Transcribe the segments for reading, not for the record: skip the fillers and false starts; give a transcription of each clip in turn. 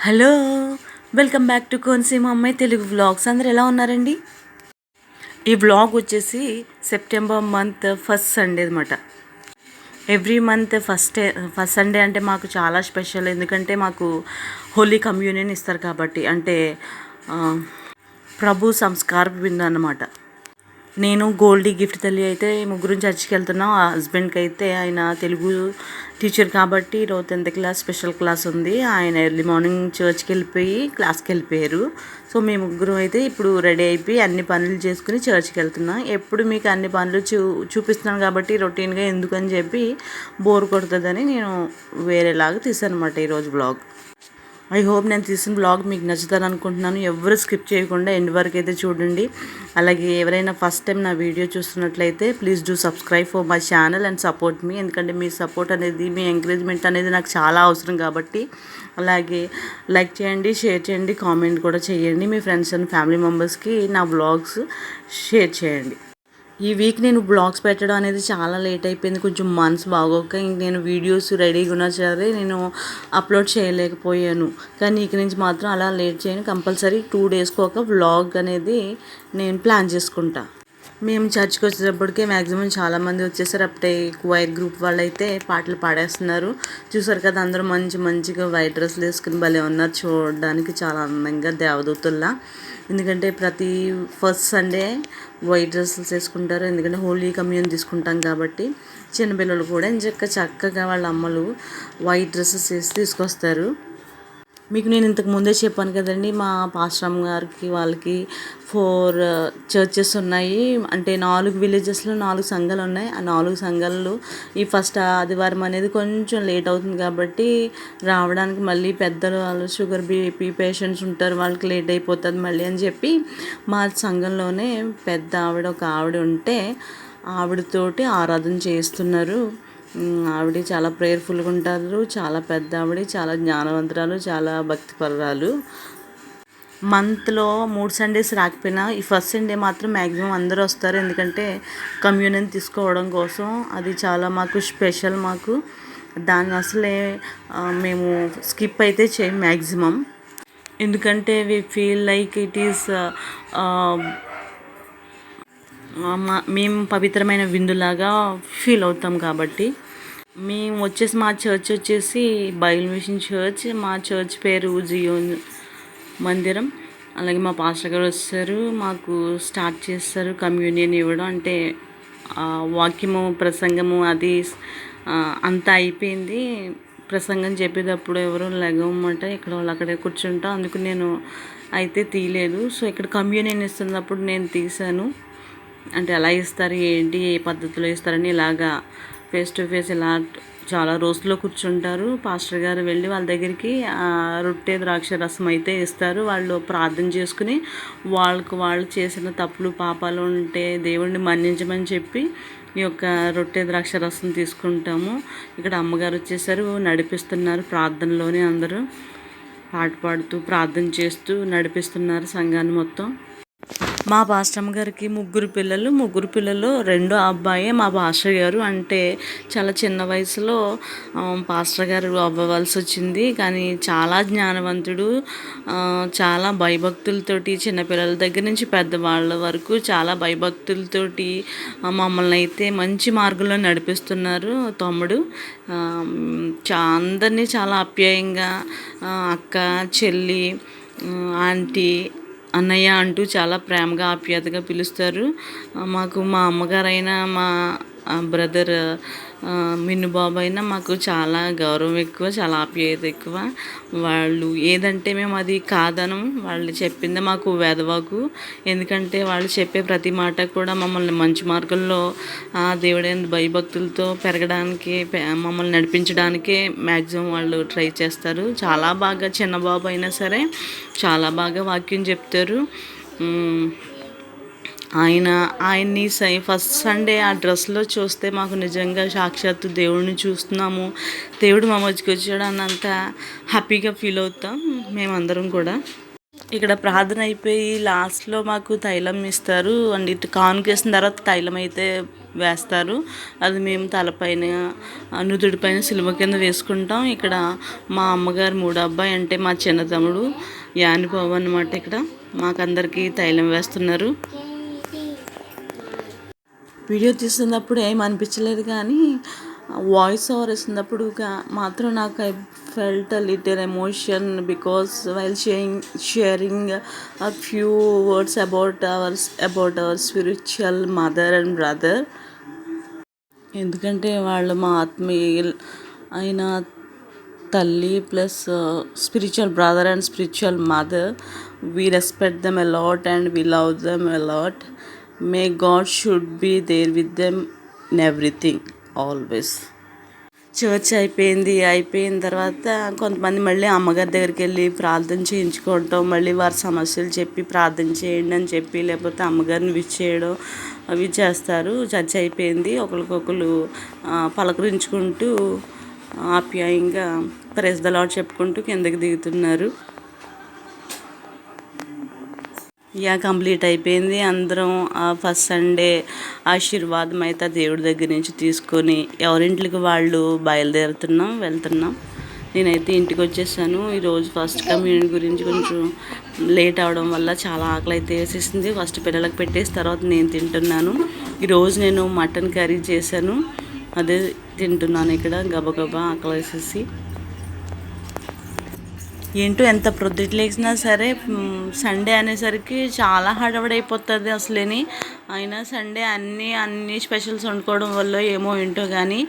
Hello, welcome back to Konaseema అమ్మాయి Telugu vlogs. అందరు ఎలా ఉన్నారండి? ఈ వ్లాగ్ వచ్చేసి సెప్టెంబర్ మంత్ ఫస్ట్ సండే అనమాట. ఎవ్రీ మంత్ ఫస్ట్ సండే అంటే మాకు చాలా స్పెషల్. ఎందుకంటే మాకు హోలీ కమ్యూనియన్ ఇస్తారు కాబట్టి, అంటే ప్రభు సంస్కార విందు అన్నమాట. నేను గోల్డీ గిఫ్ట్ తల్లి అయితే ముగ్గురు చర్చికి వెళ్తున్నాం. ఆ హస్బెండ్కి అయితే ఆయన తెలుగు టీచర్ కాబట్టి ఈరోజు 10th క్లాస్ స్పెషల్ క్లాస్ ఉంది. ఆయన ఎర్లీ మార్నింగ్ చర్చ్కి వెళ్ళిపోయి క్లాస్కి వెళ్ళిపోయారు. సో మేము ముగ్గురు అయితే ఇప్పుడు రెడీ అయిపోయి అన్ని పనులు చేసుకుని చర్చ్కి వెళ్తున్నాం. ఎప్పుడు మీకు అన్ని పనులు చూపిస్తున్నాను కాబట్టి రొటీన్గా ఎందుకని చెప్పి బోర్ కొడుతుందని నేను వేరేలాగా తీసాను అనమాట ఈరోజు బ్లాగ్. ఐ హోప్ నేను తీసిన బ్లాగ్ మీకు నచ్చుతాను అనుకుంటున్నాను. ఎవరు స్కిప్ చేయకుండా ఎండ్ వరకు అయితే చూడండి. అలాగే ఎవరైనా ఫస్ట్ టైం నా వీడియో చూస్తున్నట్లయితే please do subscribe for my channel and support మీ. ఎందుకంటే మీ సపోర్ట్ అనేది, మీ ఎంకరేజ్మెంట్ అనేది నాకు చాలా అవసరం కాబట్టి. అలాగే లైక్ చేయండి, షేర్ చేయండి, కామెంట్ కూడా చేయండి. మీ ఫ్రెండ్స్ అండ్ ఫ్యామిలీ మెంబర్స్కి నా బ్లాగ్స్ షేర్ చేయండి. ఈ వీక్ నేను బ్లాగ్స్ పెట్టడం అనేది చాలా లేట్ అయిపోయింది. కొంచెం మనసు బాగోక నేను వీడియోస్ రెడీగా ఉన్నా సరే నేను అప్లోడ్ చేయలేకపోయాను. కానీ ఇక నుంచి మాత్రం అలా లేట్ చేయను. కంపల్సరీ 2 డేస్కి ఒక వ్లాగ్ అనేది నేను ప్లాన్ చేసుకుంటా. మేము చర్చ్కి వచ్చేటప్పటికే మ్యాక్సిమం చాలామంది వచ్చేసారు. అప్పుడే క్వైర్ గ్రూప్ వాళ్ళు అయితే పాటలు పాడేస్తున్నారు. చూసారు కదా, అందరూ మంచిగా వైట్ డ్రెస్లు వేసుకుని భలే ఉన్నారు. చూడడానికి చాలా అందంగా దేవదూతుల్లా. ఎందుకంటే ప్రతి ఫస్ట్ సండే వైట్ డ్రెస్సెస్ వేసుకుంటారు. ఎందుకంటే హోలీ కమ్యూన్ తీసుకుంటాం కాబట్టి. చిన్నపిల్లలు కూడా చక్కగా వాళ్ళ అమ్మలు వైట్ డ్రెస్సెస్ వేసి తీసుకొస్తారు. మీకు నేను ఇంతకు ముందే చెప్పాను కదండి, మా పాస్టమ్ గారికి వాళ్ళకి 4 చర్చెస్ ఉన్నాయి. అంటే 4 విలేజెస్లో 4 సంఘాలు ఉన్నాయి. ఆ 4 సంఘాల్లో ఈ ఫస్ట్ ఆదివారం అనేది కొంచెం లేట్ అవుతుంది కాబట్టి రావడానికి మళ్ళీ పెద్దలు వాళ్ళు షుగర్ బీపీ పేషెంట్స్ ఉంటారు, వాళ్ళకి లేట్ అయిపోతుంది మళ్ళీ అని చెప్పి మా సంఘంలోనే పెద్ద ఒక ఆవిడ ఉంటే ఆవిడతోటి ఆరాధన చేస్తున్నారు. ఆవిడ చాలా ప్రేయర్ఫుల్గా ఉంటారు. చాలా పెద్ద ఆవిడ, చాలా జ్ఞానవంతురాలు, చాలా భక్తిపరురాలు. మంత్లో 3 సండేస్ రాకపోయినా ఈ ఫస్ట్ సండే మాత్రం మ్యాక్సిమం అందరూ వస్తారు. ఎందుకంటే కమ్యూనియన్ తీసుకోవడం కోసం. అది చాలా మాకు స్పెషల్. మాకు దాన్ని అసలే మేము స్కిప్ అయితే చేయం మ్యాక్సిమం. ఎందుకంటే we feel like it is మేము పవిత్రమైన విందులాగా ఫీల్ అవుతాం కాబట్టి. మేము వచ్చేసి మా చర్చ్ వచ్చేసి బైబిల్ మిషన్ చర్చ్. మా చర్చ్ పేరు జియోన్ మందిరం. అలాగే మా పాస్టర్ గారు వస్తారు, మాకు స్టార్ట్ చేస్తారు కమ్యూనియన్ ఇవ్వడం. అంటే వాక్యము ప్రసంగము అది అంతా అయిపోయింది. ప్రసంగం చెప్పేటప్పుడు ఎవరు లెగవమాట, ఇక్కడ వాళ్ళు అక్కడే కూర్చుంటాం. అందుకు నేను అయితే తీయలేదు. సో ఇక్కడ కమ్యూనియన్ ఇస్తున్నప్పుడు నేను తీశాను. అంటే ఎలా ఇస్తారు, ఏంటి, ఏ పద్ధతిలో ఇస్తారని ఇలాగా ఫేస్ టు ఫేస్ ఇలా చాలా రోజుల్లో కూర్చుంటారు. పాస్టర్ గారు వెళ్ళి వాళ్ళ దగ్గరికి రొట్టె ద్రాక్ష రసం అయితే ఇస్తారు. వాళ్ళు ప్రార్థన చేసుకుని వాళ్ళు చేసిన తప్పులు పాపాలు ఉంటే దేవుణ్ణి మన్నించమని చెప్పి ఈ యొక్క రొట్టె ద్రాక్ష రసం తీసుకుంటాము. ఇక్కడ అమ్మగారు వచ్చేసారు, నడిపిస్తున్నారు ప్రార్థనలోనే. అందరూ పాట పాడుతూ ప్రార్థన చేస్తూ నడిపిస్తున్నారు సంఘాన్ని మొత్తం. మా పాస్టమ్మ గారికి 3 పిల్లలు. రెండో అబ్బాయే మా పాస్టర్ గారు. అంటే చాలా చిన్న వయసులో పాస్టర్ గారు అవ్వవలసి వచ్చింది. కానీ చాలా జ్ఞానవంతుడు, చాలా భయభక్తులతోటి చిన్నపిల్లల దగ్గర నుంచి పెద్దవాళ్ళ వరకు చాలా భయభక్తులతోటి మమ్మల్ని అయితే మంచి మార్గంలో నడిపిస్తున్నారు తమ్ముడు. అందరినీ చాలా ఆప్యాయంగా అక్క, చెల్లి, ఆంటీ, అన్నయ్య అంటూ చాలా ప్రేమగా ఆప్యాయతగా పిలుస్తారు. మాకు మా అమ్మగారైనా మా బ్రదర్ మిన్ను బాబు అయినా మాకు చాలా గౌరవం ఎక్కువ, చాలా ఆప్యాయత ఎక్కువ. వాళ్ళు ఏదంటే మేము అది కాదనం. వాళ్ళు చెప్పిందే మాకు వేదవాకు. ఎందుకంటే వాళ్ళు చెప్పే ప్రతి మాట కూడా మమ్మల్ని మంచి మార్గంలో దేవుడైన భయభక్తులతో పెరగడానికి, మమ్మల్ని నడిపించడానికే మ్యాక్సిమం వాళ్ళు ట్రై చేస్తారు. చాలా బాగా, చిన్న బాబు అయినా సరే చాలా బాగా వాక్యం చెప్తారు. ఆయన్ని ఫస్ట్ సండే ఆ డ్రెస్లో చూస్తే మాకు నిజంగా సాక్షాత్తు దేవుడిని చూస్తున్నాము, దేవుడు మా మధ్యకి వచ్చాడు అన్నంత హ్యాపీగా ఫీల్ అవుతాం మేమందరం కూడా. ఇక్కడ ప్రార్థన అయిపోయి లాస్ట్లో మాకు తైలం ఇస్తారు అండ్ ఇటు కానుకేసిన తర్వాత తైలం అయితే వేస్తారు. అది మేము తలపైన నుదుటి పైన సిలువ కింద వేసుకుంటాం. ఇక్కడ మా అమ్మగారు మూడో అబ్బాయి అంటే మా చిన్న తమ్ముడు యానిబాబు అనమాట. ఇక్కడ మాకందరికీ తైలం వేస్తున్నారు. వీడియో తీస్తున్నప్పుడు ఏం అనిపించలేదు, కానీ వాయిస్ ఓవర్ ఇస్తున్నప్పుడు మాత్రం నాకు I felt little emotion because while sharing a few words about our spiritual mother and brother. ఎందుకంటే వాళ్ళు మా ఆత్మీయ అయిన తల్లి plus spiritual brother and spiritual mother. We respect them a lot and we love them a lot. May God should be there with them in everything always. Church అయిపోయిన తర్వాత కొంతమంది మళ్ళీ అమ్మగారి దగ్గరికి వెళ్ళి ప్రార్థన చేయించుకోవటం, మళ్ళీ వారి సమస్యలు చెప్పి ప్రార్థన చేయండి అని చెప్పి, లేకపోతే అమ్మగారిని విష్ చేయడం అవి చేస్తారు. చర్చ్ అయిపోయింది, ఒకరికొకరు పలకరించుకుంటూ ఆప్యాయంగా ప్రైజ్ ద లార్డ్ చెప్పుకుంటూ కిందకి దిగుతున్నారు. కంప్లీట్ అయిపోయింది. అందరం ఫస్ట్ సండే ఆశీర్వాదం అయితే దేవుడి దగ్గర నుంచి తీసుకొని ఎవరింటికి వాళ్ళు వెళ్తున్నాం. నేనైతే ఇంటికి వచ్చేసాను. ఈరోజు ఫస్ట్ కమ్యూనిటీ గురించి కొంచెం లేట్ అవడం వల్ల చాలా ఆకలి అయితే వేసేసింది. ఫస్ట్ పిల్లలకు పెట్టేసి తర్వాత నేను తింటున్నాను. ఈరోజు నేను మటన్ కర్రీ చేశాను, అదే తింటున్నాను ఇక్కడ గబగబా ఆకలి వేసేసి. ఏంటో ఎంత ప్రొద్దుట లేచినా సరే సండే అనేసరికి చాలా హడావిడైపోతుంది అసలేని. అయినా సండే అన్ని స్పెషల్స్ వండుకోవడం వల్ల ఏమో ఏంటో కానీ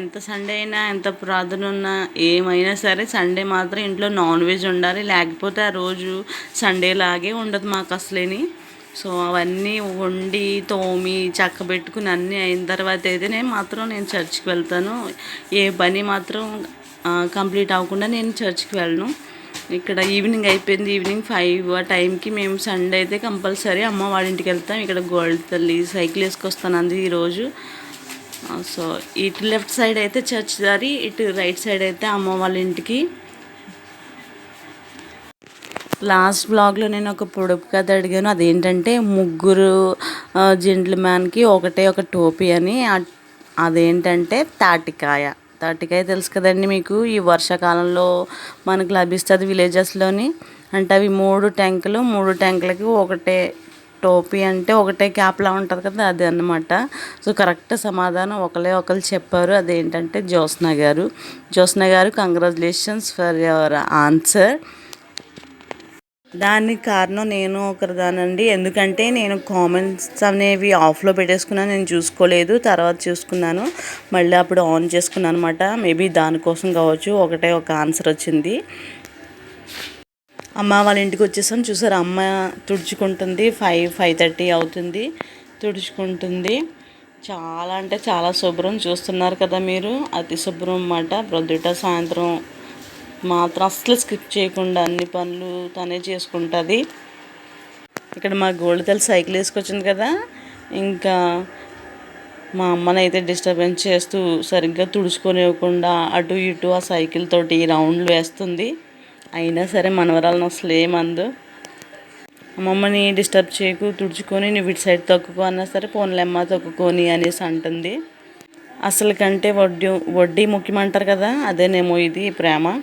ఎంత సండే అయినా ఎంత ప్రార్థన ఉన్నా ఏమైనా సరే సండే మాత్రం ఇంట్లో నాన్ వెజ్ ఉండాలి, లేకపోతే ఆ రోజు సండే లాగే ఉండదు మాకు అసలేని. సో అవన్నీ వండి తోమి చక్కబెట్టుకుని అన్నీ అయిన తర్వాత అయితే నేను చర్చ్కి వెళ్తాను. ఏ పని మాత్రం కంప్లీట్ అవ్వకుండా నేను చర్చ్కి వెళ్ళను. ఇక్కడ ఈవినింగ్ అయిపోయింది. ఈవినింగ్ 5 ఆ టైంకి మేము సండే అయితే కంపల్సరీ అమ్మ వాళ్ళ ఇంటికి వెళ్తాం. ఇక్కడ గోల్డ్ తల్లి సైకిల్ వేసుకొస్తానంది ఈరోజు. సో ఇటు లెఫ్ట్ సైడ్ అయితే చర్చ్ దారి, ఇటు రైట్ సైడ్ అయితే అమ్మ వాళ్ళ ఇంటికి. లాస్ట్ బ్లాగ్లో నేను ఒక పొడుపు కథ అడిగాను, అదేంటంటే ముగ్గురు జెంట్ల్మ్యాన్కి ఒకటే ఒక టోపీ అని. అదేంటంటే తాటికాయ తెలుసు కదండి మీకు. ఈ వర్షాకాలంలో మనకు లభిస్తుంది విలేజెస్లోని. అంటే అవి 3 ట్యాంకులకి ఒకటే టోపీ, అంటే ఒకటే క్యాప్లా ఉంటుంది కదా, అది అన్నమాట. సో కరెక్ట్ సమాధానం ఒకరు చెప్పారు, అదేంటంటే జ్యోత్స్న గారు కంగ్రాచులేషన్స్ ఫర్ యువర్ ఆన్సర్. దానికి కారణం నేను ఒకరిదానండి. ఎందుకంటే నేను కామెంట్స్ అనేవి ఆఫ్లో పెట్టేసుకున్నాను, నేను చూసుకోలేదు, తర్వాత చూసుకున్నాను, మళ్ళీ అప్పుడు ఆన్ చేసుకున్నాను అనమాట. మేబీ దానికోసం కావచ్చు ఒకటే ఒక ఆన్సర్ వచ్చింది. అమ్మ వాళ్ళ ఇంటికి వచ్చేసాం. చూసారు అమ్మ తుడుచుకుంటుంది. 5:30 అవుతుంది, తుడుచుకుంటుంది. చాలా అంటే చాలా శుభ్రం, చూస్తున్నారు కదా మీరు, అతి శుభ్రం అన్నమాట. ప్రొద్దుట సాయంత్రం మాత్రం అస్సలు స్కిప్ చేయకుండా అన్ని పనులు తనే చేసుకుంటుంది. ఇక్కడ మా గోల్డ్ తల్లి సైకిల్ వేసుకొచ్చింది కదా, ఇంకా మా అమ్మనైతే డిస్టర్బెన్స్ చేస్తూ సరిగ్గా తుడుచుకొనివ్వకుండా అటు ఇటు ఆ సైకిల్ తోటి రౌండ్లు వేస్తుంది. అయినా సరే మనవరాలను అసలు ఏమందు. అమ్మమ్మని డిస్టర్బ్ చేయకు, తుడుచుకొని నువ్వు ఇటు సైడ్ తొక్కుకో అన్నా సరే పోన్లెమ్మ తొక్కుకొని అనేసి అంటుంది. అసలు కంటే వడ్డీ ముఖ్యమంటారు కదా, అదేనేమో ఇది ప్రేమ.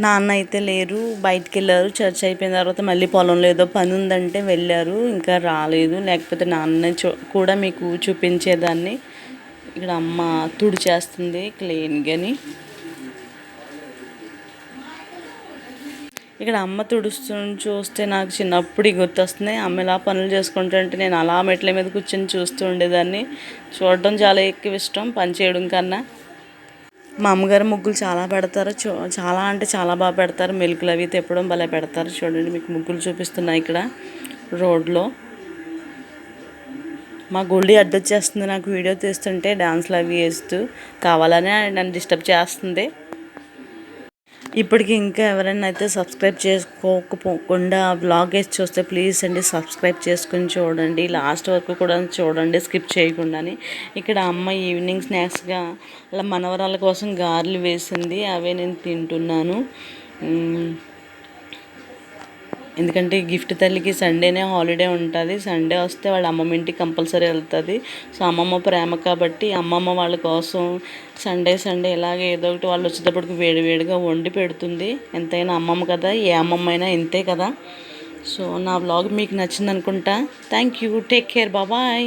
నాన్న అయితే లేరు, బయటికి వెళ్ళారు. చర్చ్ అయిపోయిన తర్వాత మళ్ళీ పొలంలో ఏదో పని ఉందంటే వెళ్ళారు, ఇంకా రాలేదు. లేకపోతే నాన్న కూడా మీకు చూపించేదాన్ని. ఇక్కడ అమ్మ తుడిచేస్తుంది క్లీన్గాని. ఇక్కడ అమ్మ చూస్తే నాకు చిన్నప్పుడు గుర్తొస్తున్నాయి. అమ్మ ఇలా పనులు చేసుకుంటుంటే నేను అలా మెట్ల మీద కూర్చొని చూస్తూ ఉండేదాన్ని. చూడడం చాలా ఎక్కువ ఇష్టం పని చేయడం కన్నా. మా అమ్మగారు ముగ్గులు చాలా పెడతారు, చాలా అంటే చాలా బాగా పెడతారు. మెలుకులు అవి తెప్పడం భలే పెడతారు. చూడండి మీకు ముగ్గులు చూపిస్తున్నాయి ఇక్కడ రోడ్లో. మా గోల్డీ అడ్డొచ్చేస్తుంది నాకు వీడియో తీస్తుంటే, డాన్స్లు అవి వేస్తూ కావాలని నన్ను డిస్టర్బ్ చేస్తుంది. ఇప్పటికి ఇంకా ఎవరైనా అయితే సబ్స్క్రైబ్ చేసుకోకపోకుండా బ్లాగ్ వేసి చూస్తే ప్లీజ్ అండి సబ్స్క్రైబ్ చేసుకుని చూడండి, లాస్ట్ వరకు కూడా చూడండి స్కిప్ చేయకుండాని. ఇక్కడ అమ్మ ఈవినింగ్ స్నాక్స్గా అలా మనవరాల కోసం గారెలు వేసింది, అవే నేను తింటున్నాను. ఎందుకంటే గిఫ్ట్ తల్లికి సండేనే హాలిడే ఉంటుంది. సండే వస్తే వాళ్ళ అమ్మమ్మ ఇంటికి కంపల్సరీ వెళ్తుంది. సో అమ్మమ్మ ప్రేమ కాబట్టి అమ్మమ్మ వాళ్ళ కోసం సండే ఇలాగే ఏదో ఒకటి వాళ్ళు వచ్చేటప్పటికి వేడివేడిగా వండి పెడుతుంది. ఎంతైనా అమ్మమ్మ కదా, ఏ అమ్మమ్మ అయినా ఇంతే కదా. సో నా వ్లాగ్ మీకు నచ్చింది అనుకుంటా. Thank you, take care, bye.